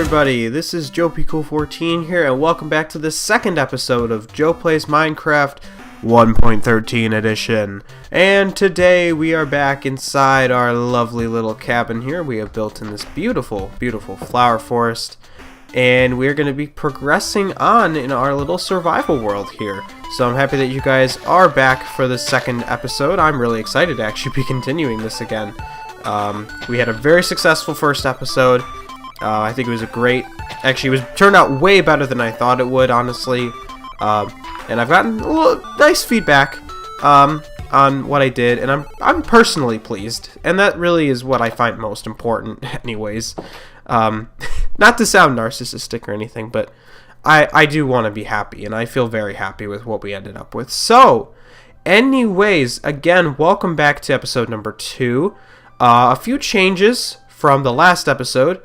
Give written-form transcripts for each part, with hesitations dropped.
everybody, this is JoePcool14 here, and welcome back to the second episode of Joe Plays Minecraft 1.13 edition. And today we are back inside our lovely little cabin here we have built in this beautiful, beautiful flower forest. And we're going to be progressing on in our little survival world here. So I'm happy that you guys are back for the second episode. I'm really excited to actually be continuing this again. We had a very successful first episode. I think it was actually it turned out way better than I thought it would, honestly. And I've gotten a little nice feedback on what I did, and I'm personally pleased, and that really is what I find most important anyways. Not to sound narcissistic or anything, but I do want to be happy, and I feel very happy with what we ended up with. So, anyways, again, welcome back to episode number 2. A few changes from the last episode.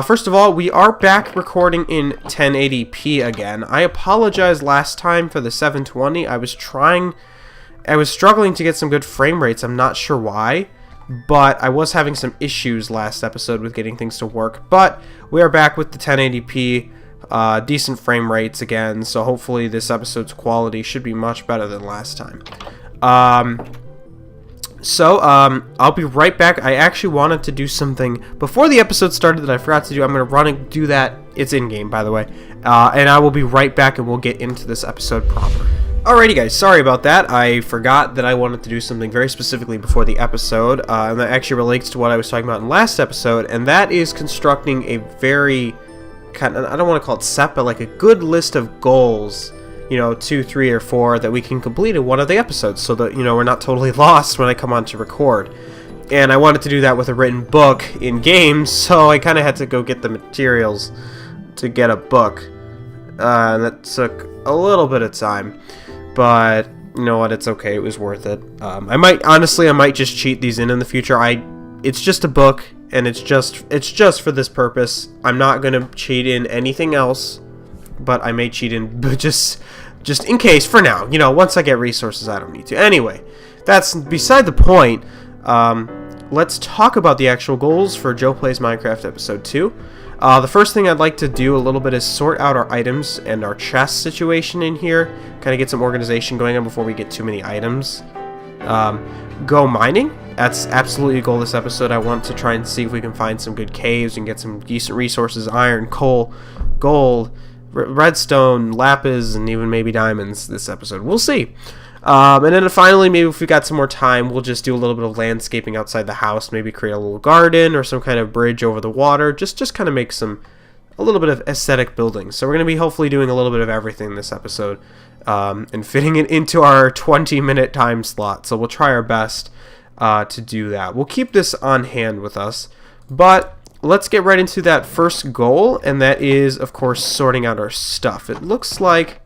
First of all, we are back recording in 1080p again. I apologize last time for the 720. I was struggling to get some good frame rates. I'm not sure why, but I was having some issues last episode with getting things to work. But we are back with the 1080p, decent frame rates again, so hopefully this episode's quality should be much better than last time. I'll be right back. I actually wanted to do something before the episode started that I forgot to do. I'm going to run and do that. It's in-game, by the way. And I will be right back, and we'll get into this episode proper. Alrighty, guys. Sorry about that. I forgot that I wanted to do something very specifically before the episode. And that actually relates to what I was talking about in the last episode. And that is constructing a very I don't want to call it set, but like a good list of goals. 2, 3, or 4 that we can complete in one of the episodes so that, we're not totally lost when I come on to record. And I wanted to do that with a written book in games, so I kind of had to go get the materials to get a book. And that took a little bit of time, but you know what, it's okay, it was worth it. I might just cheat these in the future. It's just a book, and it's just for this purpose. I'm not going to cheat in anything else. But I may cheat in, but just in case for now. Once I get resources, I don't need to. Anyway, that's beside the point. Let's talk about the actual goals for Joe Plays Minecraft Episode 2. The first thing I'd like to do a little bit is sort out our items and our chest situation in here. Kind of get some organization going on before we get too many items. Go mining. That's absolutely a goal this episode. I want to try and see if we can find some good caves and get some decent resources. Iron, coal, gold, redstone, lapis, and even maybe diamonds this episode. We'll see. And then finally, maybe if we got some more time, we'll just do a little bit of landscaping outside the house. Maybe create a little garden or some kind of bridge over the water. Just kind of make a little bit of aesthetic building. So we're going to be hopefully doing a little bit of everything this episode. And fitting it into our 20-minute time slot. So we'll try our best to do that. We'll keep this on hand with us. But let's get right into that first goal, and that is, of course, sorting out our stuff. It looks like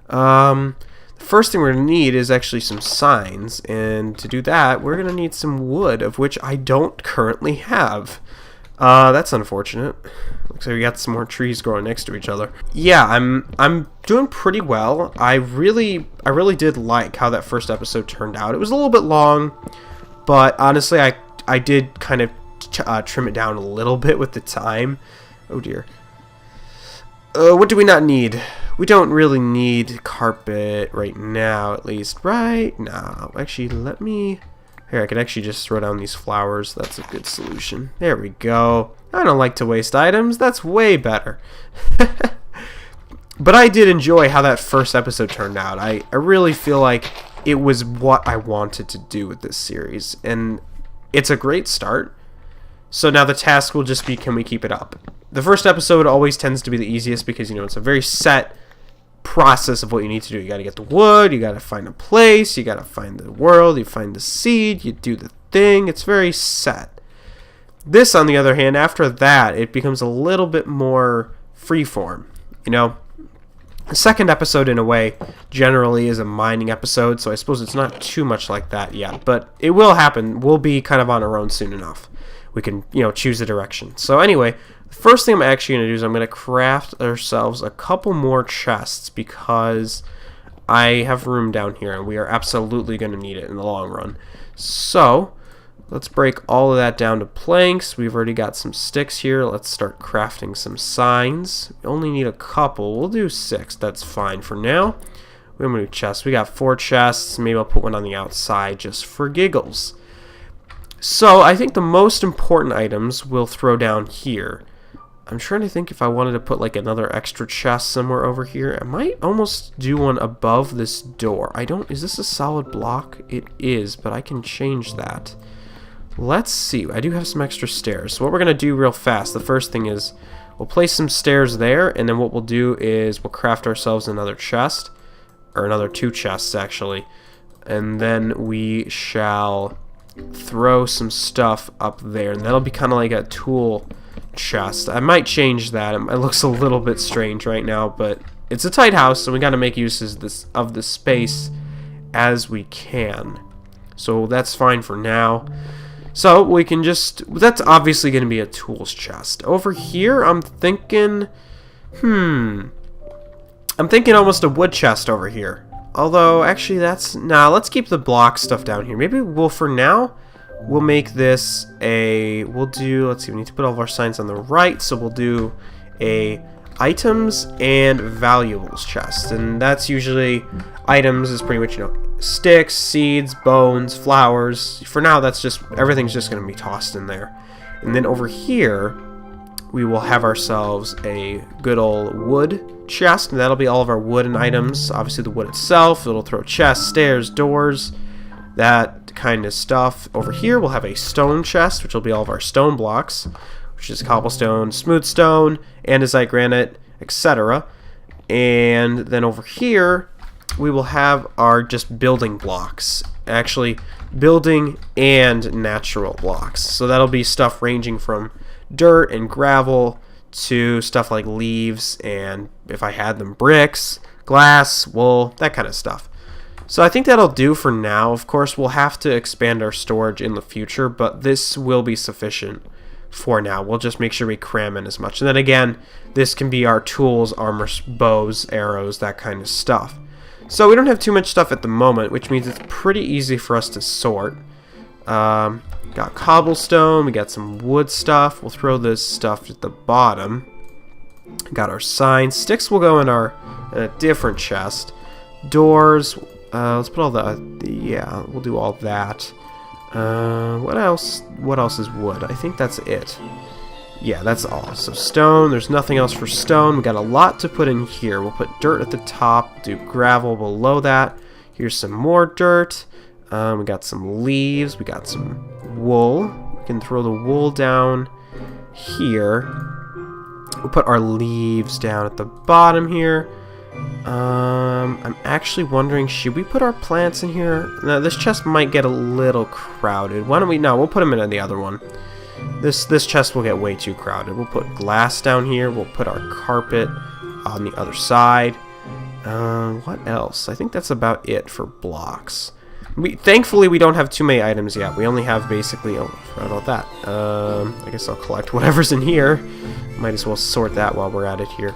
the first thing we're going to need is actually some signs, and to do that, we're going to need some wood, of which I don't currently have. That's unfortunate. Looks like we got some more trees growing next to each other. Yeah, I'm doing pretty well. I really did like how that first episode turned out. It was a little bit long, but honestly, I did kind of trim it down a little bit with the time. Oh dear. What do we not need? We don't really need carpet right now, at least. Right now. Actually, here, I could actually just throw down these flowers. That's a good solution. There we go. I don't like to waste items. That's way better. But I did enjoy how that first episode turned out. I really feel like it was what I wanted to do with this series. And it's a great start. So now the task will just be, can we keep it up? The first episode always tends to be the easiest because, it's a very set process of what you need to do. You got to get the wood, you got to find a place, you got to find the world, you find the seed, you do the thing. It's very set. This, on the other hand, after that, it becomes a little bit more freeform. The second episode, in a way, generally is a mining episode, so I suppose it's not too much like that yet. But it will happen. We'll be kind of on our own soon enough. We can, choose the direction. So anyway, the first thing I'm actually going to do is I'm going to craft ourselves a couple more chests because I have room down here and we are absolutely going to need it in the long run. So Let's break all of that down to planks. We've already got some sticks here. Let's start crafting some signs. We only need a couple. We'll do 6. That's fine for now. We have a new chest. We got 4 chests. Maybe I'll put one on the outside just for giggles. So I think the most important items we'll throw down here. I'm trying to think if I wanted to put like another extra chest somewhere over here. I might almost do one above this door. Is this a solid block? It is, but I can change that. Let's see. I do have some extra stairs. So what we're going to do real fast, the first thing is we'll place some stairs there, and then what we'll do is we'll craft ourselves another chest, or another 2 chests actually, and then we shall throw some stuff up there, and that'll be kind of like a tool chest. I might change that. It looks a little bit strange right now, but it's a tight house, so we got to make use of the space as we can. So that's fine for now. So we can that's obviously going to be a tools chest. Over here, I'm thinking almost a wood chest over here. Although, actually, let's keep the block stuff down here. Maybe for now, we'll make this let's see, we need to put all of our signs on the right, so we'll do a items and valuables chest. And that's usually, items is pretty much, sticks, seeds, bones, flowers. For now, everything's just going to be tossed in there. And then over here, we will have ourselves a good old wood chest, and that'll be all of our wooden items. Obviously the wood itself, it'll throw chests, stairs, doors, that kind of stuff. Over here we'll have a stone chest, which will be all of our stone blocks, which is cobblestone, smooth stone, andesite, granite, etc. And then over here we will have our just building blocks, actually building and natural blocks. So that'll be stuff ranging from dirt and gravel to stuff like leaves, and if I had them, bricks, glass, wool, that kind of stuff. So I think that'll do for now. Of course, we'll have to expand our storage in the future, but this will be sufficient for now. We'll just make sure we cram in as much. And then again, this can be our tools, armor, bows, arrows, that kind of stuff. So we don't have too much stuff at the moment, which means it's pretty easy for us to sort. Got cobblestone, we got some wood stuff. We'll throw this stuff at the bottom. Got our signs. Sticks will go in a different chest. Doors, let's put all yeah, we'll do all that. What else is wood? I think that's it. Yeah, that's all. So stone, there's nothing else for stone. We got a lot to put in here. We'll put dirt at the top, do gravel below that. Here's some more dirt. We got some leaves, we got some wool. We can throw the wool down here. We'll put our leaves down at the bottom here. I'm actually wondering, should we put our plants in here? Now, this chest might get a little crowded. Why don't we, no, we'll put them in the other one. This chest will get way too crowded. We'll put glass down here. We'll put our carpet on the other side. What else? I think that's about it for blocks. Thankfully, we don't have too many items yet. We only have basically... Oh, I forgot about that. I guess I'll collect whatever's in here. Might as well sort that while we're at it here.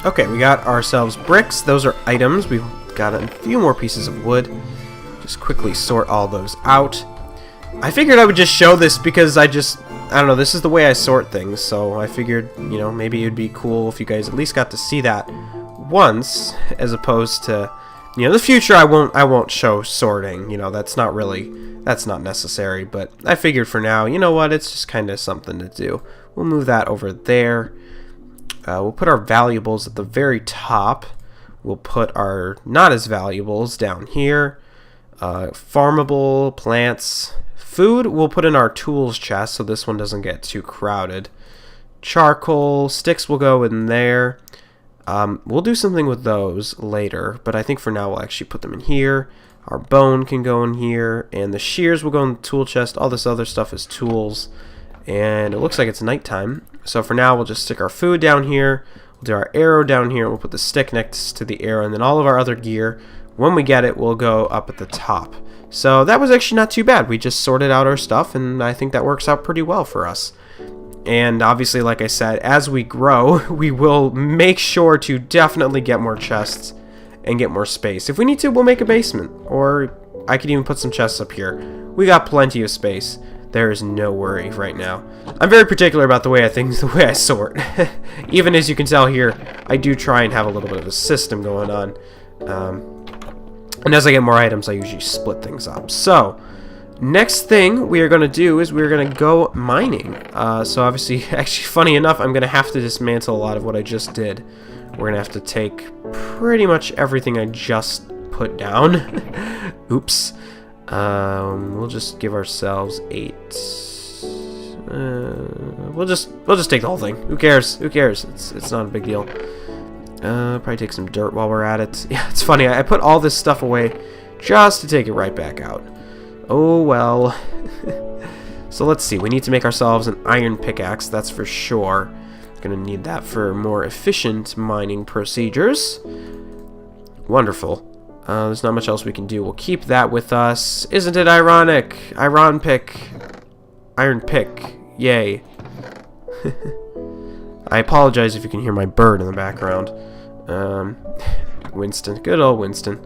Okay, we got ourselves bricks. Those are items. We've got a few more pieces of wood. Just quickly sort all those out. I figured I would just show this because I don't know, this is the way I sort things. So I figured, maybe it would be cool if you guys at least got to see that once, as opposed to... in the future I won't show sorting. That's not necessary, but I figured for now, you know what, it's just kind of something to do. We'll move that over there. We'll put our valuables at the very top. We'll put our not as valuables down here. Farmable, plants, food we'll put in our tools chest so this one doesn't get too crowded. Charcoal, sticks will go in there. We'll do something with those later, but I think for now we'll actually put them in here. Our bone can go in here, and the shears will go in the tool chest. All this other stuff is tools, and it looks like it's nighttime. So for now we'll just stick our food down here. We'll do our arrow down here. We'll put the stick next to the arrow, and then all of our other gear, when we get it, will go up at the top. So that was actually not too bad. We just sorted out our stuff, and I think that works out pretty well for us. And obviously, like I said, as we grow, we will make sure to definitely get more chests and get more space. If we need to, we'll make a basement. Or I could even put some chests up here. We got plenty of space. There is no worry right now. I'm very particular about the way I sort. Even as you can tell here, I do try and have a little bit of a system going on. And as I get more items, I usually split things up. So, next thing we are going to do is we're going to go mining. So obviously, actually funny enough, I'm going to have to dismantle a lot of what I just did. We're going to have to take pretty much everything I just put down. Oops. We'll just give ourselves 8. We'll just take the whole thing. Who cares? Who cares? It's not a big deal. Probably take some dirt while we're at it. Yeah, it's funny. I put all this stuff away just to take it right back out. Oh well. So let's see. We need to make ourselves an iron pickaxe. That's for sure. Gonna need that for more efficient mining procedures. Wonderful. There's not much else we can do. We'll keep that with us. Isn't it ironic? Iron pick. Yay. I apologize if you can hear my bird in the background. Winston. Good old Winston.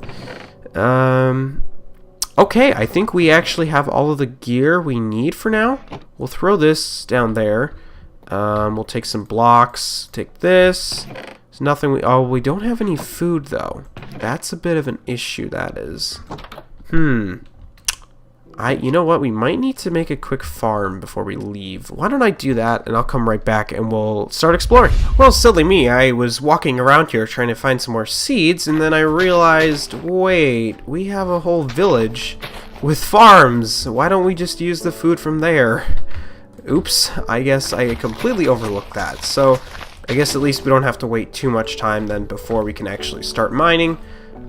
Okay, I think we actually have all of the gear we need for now. We'll throw this down there. We'll take some blocks. Take this. There's nothing we don't have any food though. That's a bit of an issue, that is. You know what? We might need to make a quick farm before we leave. Why don't I do that, and I'll come right back, and we'll start exploring. Well, silly me, I was walking around here trying to find some more seeds, and then I realized, wait, we have a whole village with farms. Why don't we just use the food from there? Oops, I guess I completely overlooked that. So, I guess at least we don't have to wait too much time then before we can actually start mining.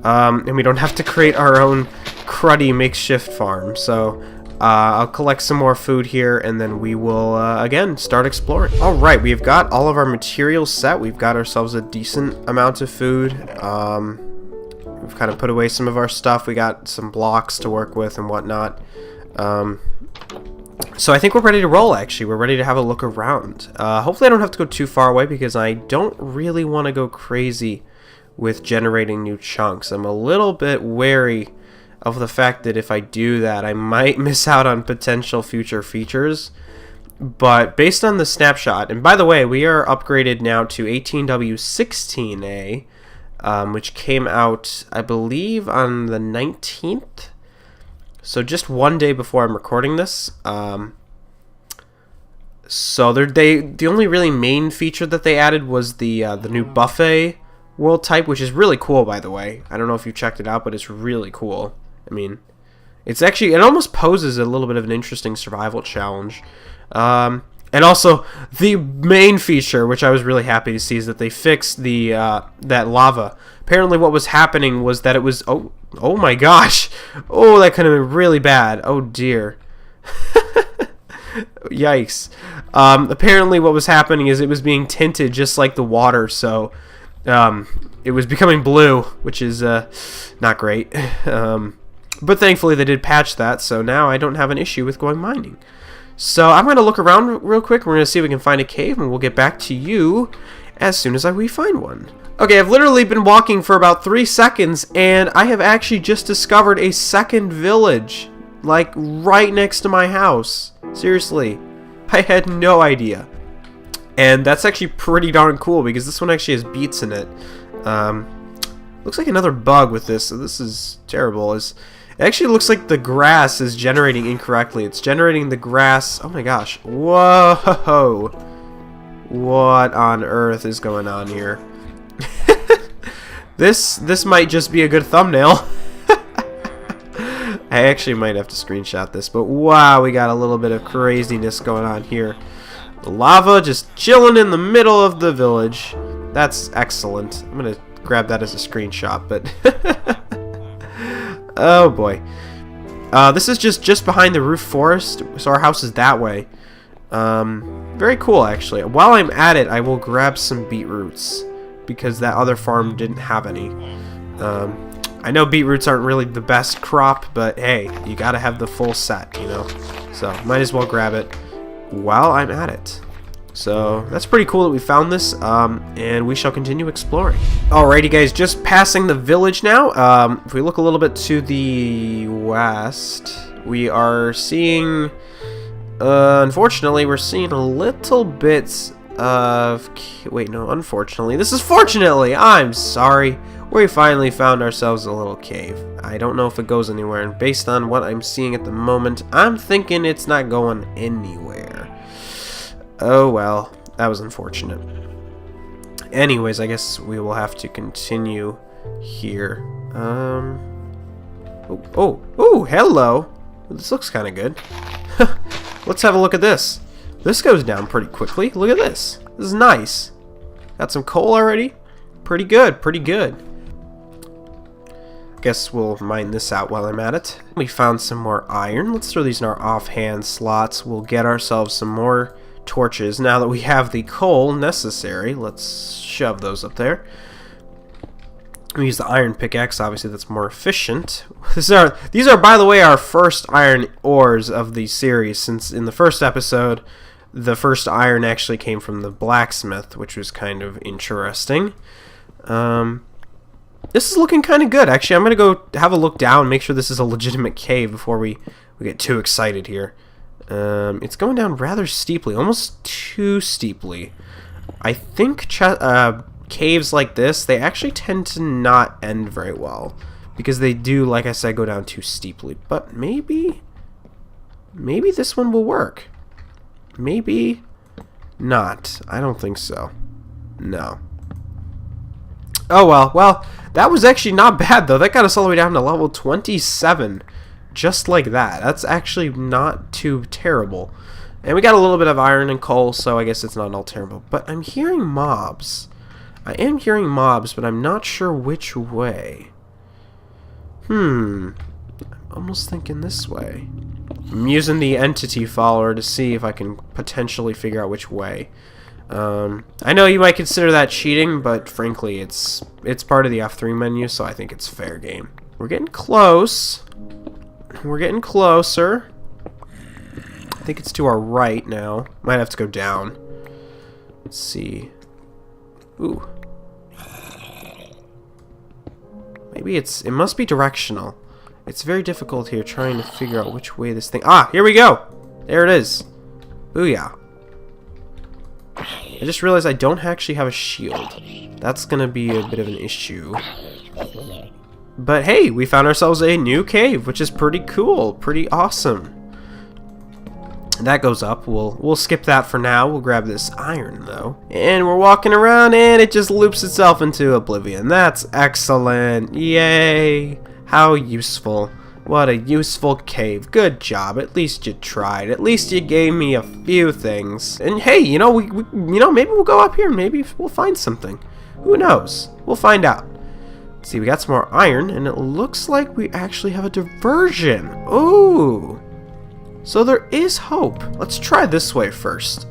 And we don't have to create our own cruddy makeshift farm. So I'll collect some more food here, and then we will again start exploring. Alright, we've got all of our materials set. We've got ourselves a decent amount of food. We've kind of put away some of our stuff. We got some blocks to work with and whatnot. So I think we're ready to roll, actually. We're ready to have a look around. Hopefully I don't have to go too far away, because I don't really want to go crazy with generating new chunks. I'm a little bit wary of the fact that if I do that, I might miss out on potential future features. But based on the snapshot, and by the way, we are upgraded now to 18W16A, which came out, I believe, on the 19th. So just one day before I'm recording this. So the only really main feature that they added was the new buffet world type, which is really cool, by the way. I don't know if you checked it out, but it's really cool. I mean, it almost poses a little bit of an interesting survival challenge. And also, the main feature, which I was really happy to see, is that they fixed the that lava. Apparently what was happening was that it was... Oh my gosh! Oh, that could have been really bad. Oh dear. Yikes. Apparently what was happening is it was being tinted just like the water, so... it was becoming blue, which is not great. But thankfully they did patch that, so now I don't have an issue with going mining. So I'm going to look around real quick. We're going to see if we can find a cave, and we'll get back to you as soon as we find one. Okay, I've literally been walking for about 3 seconds, and I have actually just discovered a second village, like right next to my house. Seriously, I had no idea. And that's actually pretty darn cool, because this one actually has beets in it. Looks like another bug with this, so this is terrible. It actually looks like the grass is generating incorrectly. It's generating the grass. Oh my gosh. Whoa. What on earth is going on here? This might just be a good thumbnail. I actually might have to screenshot this, but wow, we got a little bit of craziness going on here. The lava just chilling in the middle of the village. That's excellent. I'm gonna grab that as a screenshot, but oh boy. This is just behind the roof forest, so our house is that way. Very cool, actually. While I'm at it, I will grab some beetroots, because that other farm didn't have any. I know beetroots aren't really the best crop, but hey, you gotta have the full set, you know? So, might as well grab it while I'm at it. So that's pretty cool that we found this, and we shall continue exploring. Alrighty guys, just passing the village now. If we look a little bit to the west, we are seeing, unfortunately, we're seeing a little bit of, wait, no, unfortunately, this is fortunately, I'm sorry, we finally found ourselves a little cave. I don't know if it goes anywhere, and based on what I'm seeing at the moment, I'm thinking it's not going anywhere. Oh well, that was unfortunate. Anyways, I guess we will have to continue here. Oh, hello. This looks kind of good. Let's have a look at this. This goes down pretty quickly. Look at this. This is nice. Got some coal already. Pretty good, pretty good. Guess we'll mine this out while I'm at it. We found some more iron. Let's throw these in our offhand slots. We'll get ourselves some more torches. Now that we have the coal necessary, let's shove those up there. We use the iron pickaxe. Obviously, that's more efficient. These are, by the way, our first iron ores of the series. Since in the first episode, the first iron actually came from the blacksmith, which was kind of interesting. This is looking kind of good. Actually, I'm going to go have a look down, make sure this is a legitimate cave before we get too excited here. It's going down rather steeply, almost too steeply. I think caves like this, they actually tend to not end very well, because they do, like I said, go down too steeply. But maybe this one will work. Maybe not. I don't think so. No. Oh well, that was actually not bad though. That got us all the way down to level 27. Just like that. That's actually not too terrible. And we got a little bit of iron and coal, so I guess it's not all terrible. But I'm hearing mobs. I am hearing mobs, but I'm not sure which way. I'm almost thinking this way. I'm using the entity follower to see if I can potentially figure out which way. I know you might consider that cheating, but frankly, it's part of the F3 menu, so I think it's fair game. We're getting close. We're getting closer. I think it's to our right now. Might have to go down. Let's see. Ooh. Maybe it must be directional. It's very difficult here trying to figure out which way this thing... Ah, here we go! There it is. Booyah. I just realized I don't actually have a shield. That's gonna be a bit of an issue. But hey, we found ourselves a new cave, which is pretty cool, pretty awesome. That goes up. We'll skip that for now. We'll grab this iron though. And we're walking around and it just loops itself into oblivion. That's excellent. Yay. How useful. What a useful cave. Good job. At least you tried. At least you gave me a few things. And hey, you know, maybe we'll go up here and maybe we'll find something. Who knows? We'll find out. Let's see, we got some more iron, and it looks like we actually have a diversion. Ooh. So there is hope. Let's try this way first.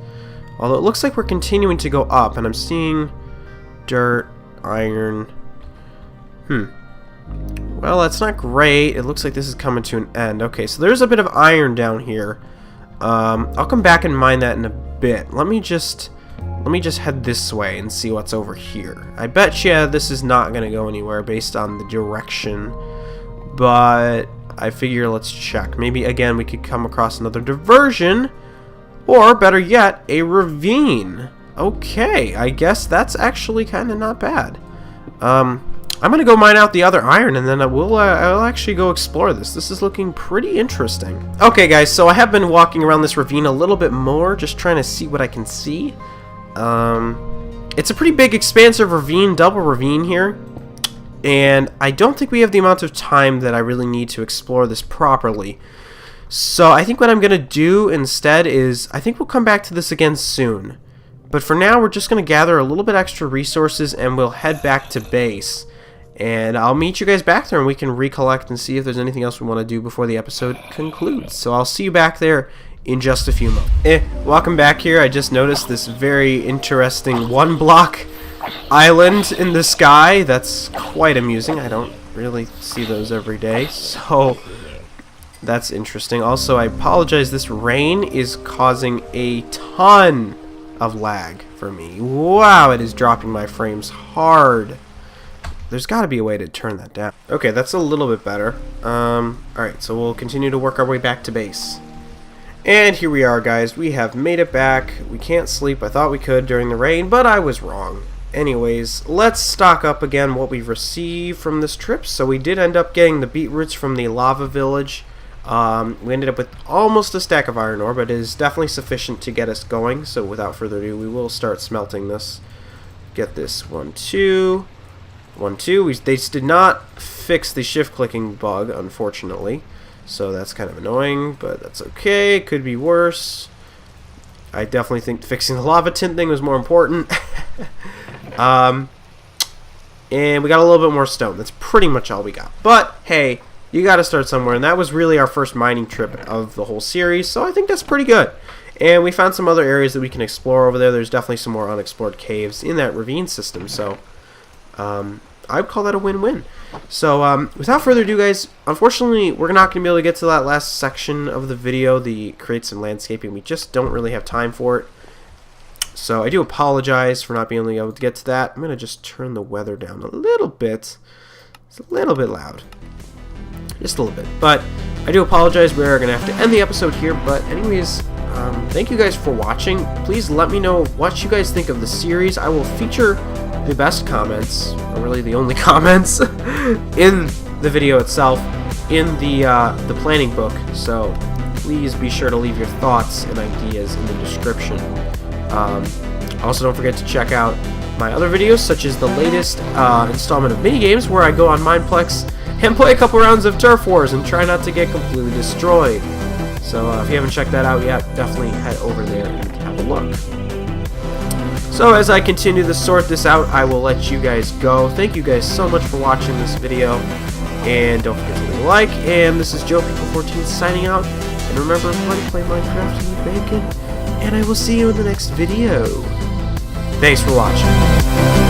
Although it looks like we're continuing to go up, and I'm seeing dirt, iron. Well, that's not great. It looks like this is coming to an end. Okay, so there's a bit of iron down here. I'll come back and mine that in a bit. Let me just head this way and see what's over here. I bet you this is not going to go anywhere based on the direction. But I figure let's check. Maybe, again, we could come across another diversion. Or, better yet, a ravine. Okay, I guess that's actually kind of not bad. I'm going to go mine out the other iron, and then I'll actually go explore this. This is looking pretty interesting. Okay, guys, so I have been walking around this ravine a little bit more, just trying to see what I can see. It's a pretty big, expansive ravine, double ravine here. And I don't think we have the amount of time that I really need to explore this properly. So I think what I'm going to do instead is, I think we'll come back to this again soon. But for now, we're just going to gather a little bit extra resources, and we'll head back to base. And I'll meet you guys back there, and we can recollect and see if there's anything else we want to do before the episode concludes. So I'll see you back there in just a few moments. Welcome back here. I just noticed this very interesting one-block island in the sky. That's quite amusing. I don't really see those every day, so that's interesting. Also, I apologize. This rain is causing a ton of lag for me. Wow, it is dropping my frames hard. There's got to be a way to turn that down. Okay, that's a little bit better. Alright, so we'll continue to work our way back to base. And here we are, guys. We have made it back. We can't sleep. I thought we could during the rain, but I was wrong. Anyways, let's stock up again what we've received from this trip. So we did end up getting the beetroots from the lava village. We ended up with almost a stack of iron ore, but it is definitely sufficient to get us going. So without further ado, we will start smelting this. Get this 1, 2... 1, 2. They did not fix the shift clicking bug, unfortunately, so that's kind of annoying, but that's okay. Could be worse. I definitely think fixing the lava tint thing was more important. And we got a little bit more stone. That's pretty much all we got, but hey, you got to start somewhere, and that was really our first mining trip of the whole series, so I think that's pretty good. And we found some other areas that we can explore over there. There's definitely some more unexplored caves in that ravine system, so I would call that a win-win. So without further ado, guys, unfortunately we're not going to be able to get to that last section of the video, the create some landscaping. We just don't really have time for it. So I do apologize for not being able to get to that. I'm going to just turn the weather down a little bit. It's a little bit loud. Just a little bit. But I do apologize. We're going to have to end the episode here. But anyways, thank you guys for watching. Please let me know what you guys think of the series. I will feature the best comments, or really the only comments, in the video itself, in the planning book. So please be sure to leave your thoughts and ideas in the description. Also, don't forget to check out my other videos, such as the latest installment of minigames, where I go on Mineplex and play a couple rounds of Turf Wars and try not to get completely destroyed. So if you haven't checked that out yet, definitely head over there and have a look. So as I continue to sort this out, I will let you guys go. Thank you guys so much for watching this video, and don't forget to leave a like. And this is JoePeople14 signing out. And remember, play Minecraft and eat bacon, and I will see you in the next video. Thanks for watching.